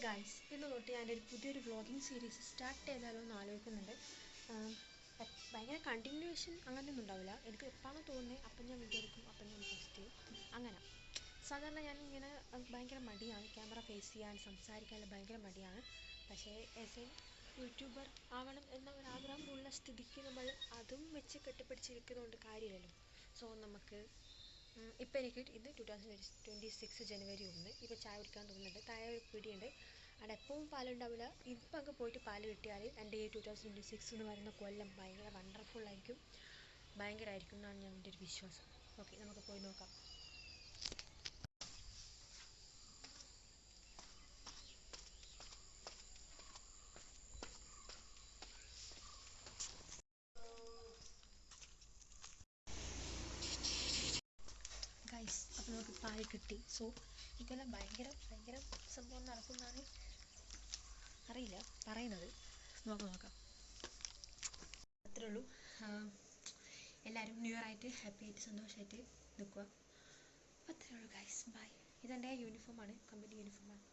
Guys, ഇന്ന് തൊട്ട് ഞാനൊരു പുതിയൊരു വ്ളോഗിങ് സീരീസ് സ്റ്റാർട്ട് ചെയ്താലോ എന്ന് ആലോചിക്കുന്നുണ്ട്. ഭയങ്കര കണ്ടിന്യൂവേഷൻ അങ്ങനെയൊന്നും ഉണ്ടാവില്ല. എനിക്ക് എപ്പോഴാണോ തോന്നുന്നത് അപ്പം ഞാൻ വീഡിയോ എടുക്കും, അപ്പം ഞാൻ പോസ്റ്റ് ചെയ്യും. അങ്ങനെ സാധാരണ ഞാനിങ്ങനെ ഭയങ്കര മടിയാണ് ക്യാമറ ഫേസ് ചെയ്യാൻ, സംസാരിക്കാനുള്ള ഭയങ്കര മടിയാണ്. പക്ഷേ ആസ് എ യൂട്യൂബർ ആവണം എന്ന ഒരു ആഗ്രഹം ഉള്ള സ്ഥിതിക്ക് നമ്മൾ അതും വെച്ച് കെട്ടിപ്പിടിച്ചിരിക്കുന്നതുകൊണ്ട് കാര്യമില്ലല്ലോ. സോ നമുക്ക് ഇപ്പോൾ എനിക്ക് ഇത് 2026 ജനുവരി 1. ഇപ്പോൾ ചായ കുടിക്കാൻ തോന്നുന്നുണ്ട്. താഴെ ഒരു പിടിയുണ്ട്, അവിടെ എപ്പോഴും പാലുണ്ടാവില്ല. ഇപ്പം അങ്ങ് പോയിട്ട് പാല് കിട്ടിയാൽ എൻ്റെ ഈ 2026 എന്ന് പറയുന്ന കൊല്ലം ഭയങ്കര വണ്ടർഫുള്ളായിരിക്കും, ഭയങ്കരമായിരിക്കും എന്നാണ് എൻ്റെ ഒരു വിശ്വാസം. ഓക്കെ, നമുക്ക് പോയി നോക്കാം. ഗൈസ്, അപ്പോൾ നമുക്ക് പാൽ കിട്ടി. സോ ഇതെല്ലാം ഭയങ്കര സംഭവം നടക്കുന്നതാണ് അറിയില്ല പറയുന്നത്. നോക്കാം. അത്രേ ഉള്ളൂ. എല്ലാവരും ന്യൂ ഇയർ ആയിട്ട് ഹാപ്പി ആയിട്ട് സന്തോഷമായിട്ട് നിൽക്കുക. അത്രേ ഉള്ളൂ ഗൈസ്. ബൈ. ഇതെൻ്റെ യൂണിഫോമാണ്, കമ്പനി യൂണിഫോമാണ്.